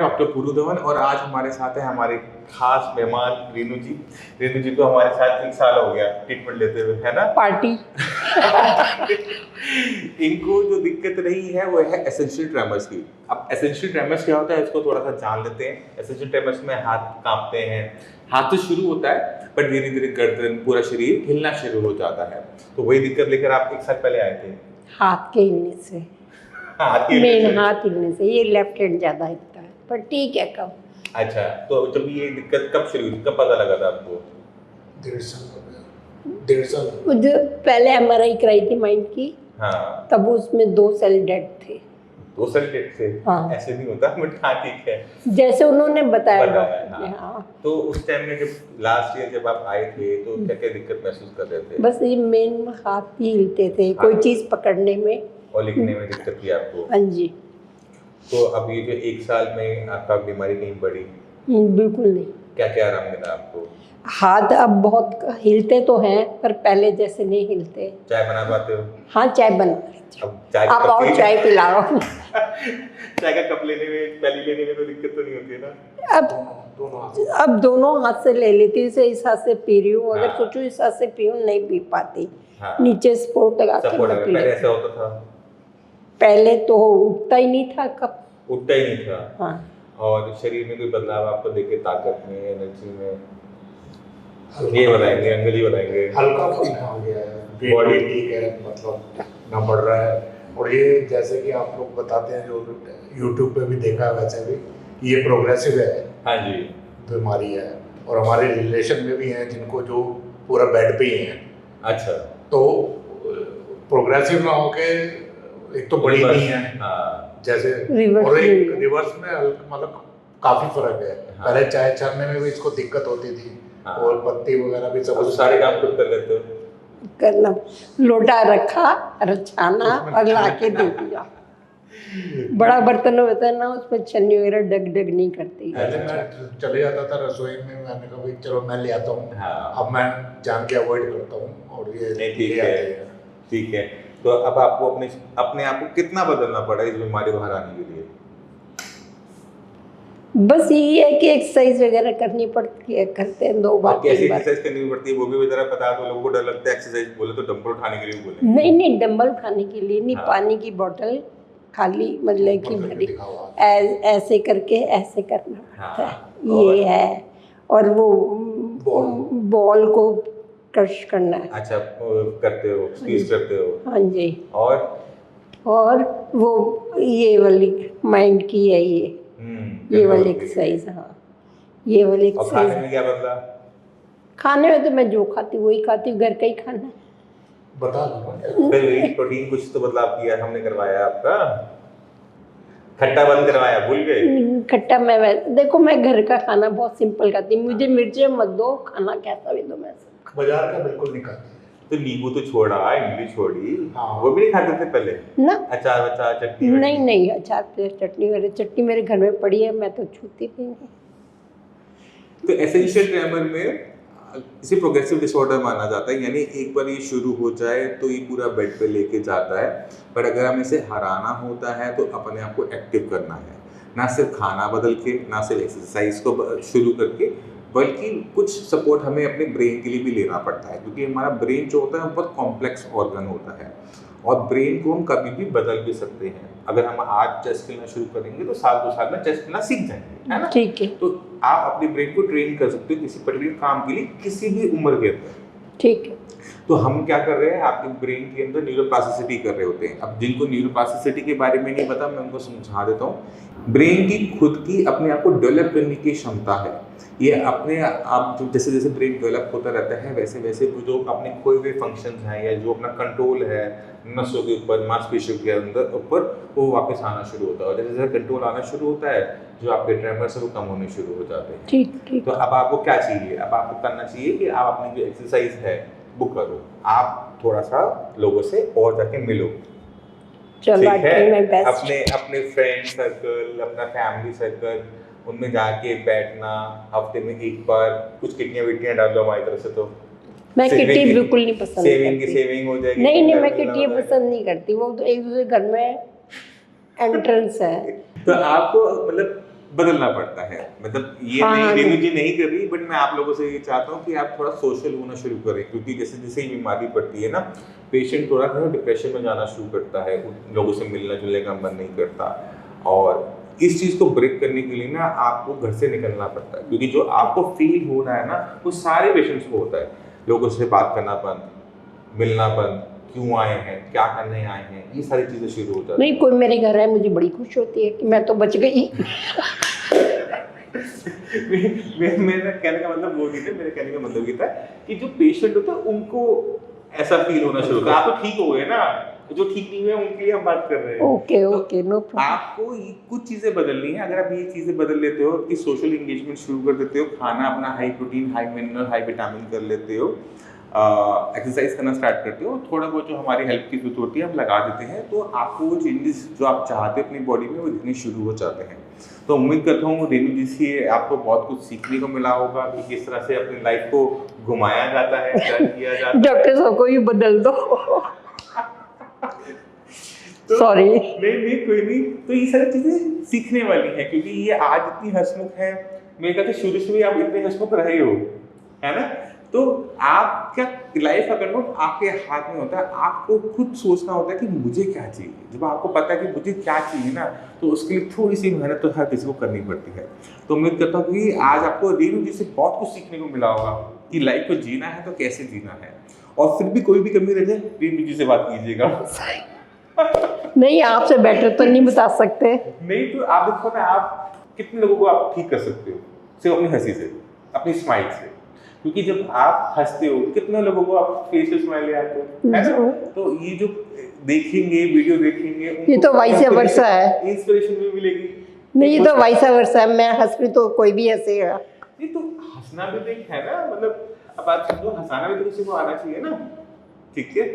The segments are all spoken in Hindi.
डॉक्टर पुरु धवन और आज हमारे साथ है हमारे खास मेहमान रेनू जी। रेनू जी को हमारे साथ 1 साल हो गया ट्रीटमेंट लेते हुए, है ना? पार्टी। इनको जो दिक्कत रही है वो है एसेंशियल ट्रेमर्स की। अब एसेंशियल ट्रेमर्स क्या होता है इसको थोड़ा सा जान लेते हैं। एसेंशियल ट्रेमर्स में हाथ कांपते हैं, हाथ तो शुरू होता है पर धीरे धीरे गर्दन पूरा शरीर हिलना शुरू हो जाता है। तो वही दिक्कत लेकर आप 1 साल पहले आए थे। हाथ के हिलने से, मेन हाथ हिलने से, ये लेफ्ट हैंड ज्यादा हिलता है पर ठीक है। कब? अच्छा, तो जब ये दिक्कत कब शुरू हुई, कब पता लगा था आपको? 1.5 साल जो पहले एमआरआई कराई थी माइंड की, हाँ, तब उसमें 2 सेल डेड थे। 2 साल डेट से? हाँ। ऐसे नहीं होता बट हाँ ठीक है, जैसे उन्होंने बताया बताया, डॉक्टर ने। हाँ। तो उस टाइम में जब लास्ट ईयर जब आप आए थे तो क्या क्या दिक्कत महसूस कर रहे थे? बस ये मेन हाथ ही हिलते थे, कोई चीज पकड़ने में और लिखने में दिक्कत थी आपको? हाँ जी। तो अब ये जो 1 साल में आपका बीमारी कहीं बढ़ी? बिल्कुल नहीं। क्या क्या आराम मिला आपको? हाथ अब बहुत हिलते तो हैं पर पहले जैसे नहीं हिलते। चाय बना पाते हो? हाँ, चाय बना लेती हूँ। अब चाय आप और चाय पिलाओ। चाय का कप लेने में, प्याली लेने में कोई दिक्कत तो नहीं होती है ना? अब दोनों हाथ से ले लेती हूँ। इसे इस हाथ से पी रही हूँ, अगर हाँ। सोचो इस हाथ से पी नहीं पी पाती। हाँ। नीचे सपोर्ट लगा के सपोर्ट मैं पी पहले लेती ऐसा हूँ। होता था? पहले तो उठता ही नहीं था कप। उठता ही नहीं था? हाँ। और शरीर में कोई बदलाव आपको देखे, ताकत में, एनर्जी में? ये बताएंगे, अंकल जी बताएंगे। हल्का फील हो गया है, Body- बॉडी ठीक है, मतलब ना बढ़ रहा है। और ये जैसे कि आप लोग बताते हैं, जो यूट्यूब पे भी देखा है, वैसे भी ये प्रोग्रेसिव है, हाँ जी। बीमारी है। और हमारे रिलेशन में भी हैं जिनको जो पूरा बेड पे ही हैं। अच्छा, तो प्रोग्रेसिव ना होके, एक तो बड़ी नहीं है हाँ, जैसे, रिवर्स और एक में। रिवर्स में मतलब काफी फर्क है। हाँ। पहले चाय छानने में भी इसको दिक्कत होती थी। हाँ। और पत्ती वगैरह भी सब अब सारे काम खुद कर लेते हो? करना, लोटा रखा और छाना उसमें और ला के दे दिया। बड़ा बर्तन होता है ना, उसमें छन्नी वगैरह डग डग नहीं करती। पहले मैं चले जाता था रसोई में, मैंने कहा भाई चलो मैं ले आता हूँ। हाँ। अब मैं जान के अवॉइड करता हूँ और ये नहीं, ठीक ले है। आते हैं। ठीक है, तो अब आपको अपने आप को कितना बदलना पड़ा इस बीमारी को हराने के लिए? बस यही है कि एक्सरसाइज वगैरह करनी पड़ती है, करते हैं 2 बार और कैसी 3 बार। एक्सरसाइज करनी पड़ती है वो भी जरा बता दो, लोगों को डर लगता है एक्सरसाइज बोले तो डंबल उठाने के लिए भी बोले। नहीं, डंबल उठाने के लिए नहीं। हाँ। पानी की बोतल खाली, मतलब कि ऊपर करके भरी, दिखा हुआ। ऐसे करके ऐसे करना पड़ता है। हाँ। ये है। और वो बॉल को क्रश करना है। अच्छा, करते हो, स्क्वीज करते हो? हाँ जी। और वो ये वाली माइंड की है, ये वाली एक्सरसाइज। हाँ, ये वाली और खाने एक्सरसाइज। में क्या बदला? खाने में तो मैं जो खाती हूँ वही खाती हूँ, घर का ही खाना है। बता दो। फिर प्रोटीन कुछ तो बदलाव किया हमने, करवाया आपका? खट्टा बंद करवाया, भूल गए? खट्टा देखो, मैं घर का खाना बहुत सिंपल खाती हूँ। मुझे मिर्चें मत दो, खाना कैसा भी दो मैं सब खाती बाजार का बिल्कुल नहीं खाते। तो नींबू तो छोड़ा, इमली छोड़ी, हाँ। वो भी नहीं खाते थे पहले? हूँ ना। अचार वचार, चटनी? नहीं, अचार प्याज चटनी मेरे घर में पड़ी है, मैं तो छूती भी नहीं। तो एसेंशियल ट्रेमर में इसे प्रोग्रेसिव डिसऑर्डर माना जाता है, यानी एक बार ये शुरू हो जाए तो ये पूरा बेड पे लेके जाता है। पर अगर हमें इसे हराना होता है तो अपने आप को एक्टिव करना है, ना सिर्फ खाना बदल के, ना सिर्फ एक्सरसाइज को शुरू करके, बल्कि कुछ सपोर्ट हमें अपने ब्रेन के लिए भी लेना पड़ता है, क्योंकि हमारा ब्रेन जो होता है वो बहुत कॉम्प्लेक्स ऑर्गन होता है और ब्रेन को हम कभी भी बदल भी सकते हैं। अगर हम आज चेस खेलना शुरू करेंगे तो 1-2 साल में चेस खेलना सीख जाएंगे, है ना? ठीक है। तो आप अपने ब्रेन को ट्रेन कर सकते हो किसी पर्टिकुलर काम के लिए, किसी भी उम्र के अंदर। ठीक है। तो हम क्या कर रहे हैं, आपके ब्रेन के अंदर न्यूरोप्लास्टिसिटी कर रहे होते हैं। अब जिनको न्यूरोप्लास्टिसिटी के बारे में नहीं पता, मैं उनको समझा देता हूँ। ब्रेन की खुद की अपने आप को डेवलप करने की क्षमता है। ये अपने आप जैसे जैसे ब्रेन डेवलप होता रहता है, वैसे वैसे जो अपने खोए हुए फंक्शंस हैं या जो अपना कंट्रोल है नसों के ऊपर, मांसपेशियों के अंदर ऊपर, वो वापस आना शुरू होता है। और जैसे जैसे कंट्रोल आना शुरू होता है, जो आपके ट्रेमर्स है वो कम होने शुरू हो जाते हैं। ठीक। तो अब आपको क्या चाहिए? अब आपको करना चाहिए कि आप अपनी जो एक्सरसाइज है वो करो, आप थोड़ा सा लोगों से और जाके मिलो, चलो, ठीक है? मैं बेस्ट। अपने फ्रेंड सर्कल, अपना फैमिली सर्कल, उनमें जाके बैठना, हफ्ते में 1 बार कुछ किटियां विटियां डाल दो हमारी तरफ से। तो मैं किटी बिल्कुल नहीं पसंद करती। सेविंग हो जाएगी। नहीं, मैं किटी पसंद नहीं करती। वो तो एक दूसरे घर में एंट्रेंस है। तो आपको मतलब बदलना पड़ता है। मतलब ये हाँ, नहीं, हाँ, रेणु जी नहीं कर रही, बट मैं आप लोगों से ये चाहता हूँ कि आप थोड़ा सोशल होना शुरू करें, क्योंकि जैसे जैसे ये बीमारी बढ़ती है ना, पेशेंट थोड़ा सा डिप्रेशन में जाना शुरू करता है, लोगों से मिलना जुलने का मन नहीं करता। और इस चीज़ को ब्रेक करने के लिए ना आपको घर से निकलना पड़ता है, क्योंकि जो आपको फील हो रहा है ना, वो सारे पेशेंट्स को होता है। लोगों से बात करना बंद, मिलना बंद, क्यों आए हैं, क्या करने आए हैं, ये सारी चीज़ें शुरू हो जाती नहीं, कोई मेरे घर है, मुझे बड़ी खुश होती है कि मैं तो बच गई। मेरा कहने का मतलब वो नहीं था, मेरे कहने का मतलब ये था कि जो पेशेंट होता है उनको ऐसा फील होना शुरू होता है। आप तो ठीक हो गए ना, जो ठीक नहीं हुए उनके लिए हम बात कर रहे हैं। ओके तो ओके, नो प्रॉब्लम। आपको कुछ चीज़ें बदलनी है। अगर आप ये चीज़ें बदल लेते हो कि सोशल एंगेजमेंट शुरू कर देते हो, खाना अपना high protein, high mineral, high vitamin कर लेते हो, एक्सरसाइज करना स्टार्ट करते हो, थोड़ा बहुत जो हमारी हेल्प की जरूरत होती है हम लगा देते हैं, तो आपको वो चेंजेस जो आप चाहते हो अपनी बॉडी में वो दिखने शुरू हो जाते हैं। तो उम्मीद करता हूँ रेणु जी से आपको बहुत कुछ सीखने को मिला होगा कि किस तरह से अपनी लाइफ को घुमाया जाता है, क्या किया जाता है। डॉक्टर साहब को भी बदल दो। तो सॉरी। नहीं कोई नहीं। तो ये सारी चीजें सीखने वाली है, क्योंकि ये आज इतनी हंसमुख है, मेरे ख्याल से शुरू से भी आप इतने हंसमुख रहे हो, है ना। तो आपका लाइफ का कंट्रोल आपके हाथ में होता है। आपको खुद सोचना होता है कि मुझे क्या चाहिए। जब आपको पता है कि मुझे क्या चाहिए ना, तो उसके लिए थोड़ी सी मेहनत तो हर किसी को करनी पड़ती है। तो उम्मीद करता हूँ कि आज आपको रेणु जी से बहुत कुछ सीखने को मिला होगा कि लाइफ को जीना है तो कैसे जीना है। और फिर भी कोई भी कमी रह जाए, रेणु जी से बात कीजिएगा। नहीं, आपसे बेटर तो नहीं बता सकते। नहीं तो आप देखो ना, आप कितने लोगों को आप ठीक कर सकते हो सिर्फ अपनी हंसी से, अपनी स्माइल से। क्योंकि जब आप हंसते हो, कितने लोगों को आप फेस पे स्माइल ले आते हो, है ना। तो ये जो देखेंगे, वीडियो देखेंगे, ये तो वाइस वर्सा है। इंस्पिरेशन भी मिलेगी। नहीं, ये तो वाइस वर्सा है। मैं हंस रही तो कोई भी हंसेगा। नहीं तो हंसना भी देख है ना, मतलब अब आप समझो, हंसाना भी तो किसी को आना चाहिए ना, ठीक है।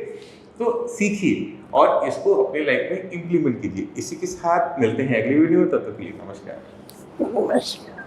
तो सीखिए और इसको अपने लाइफ में इम्प्लीमेंट कीजिए। इसी के साथ मिलते हैं अगली वीडियो में, तब तक के लिए नमस्कार। नमस्कार।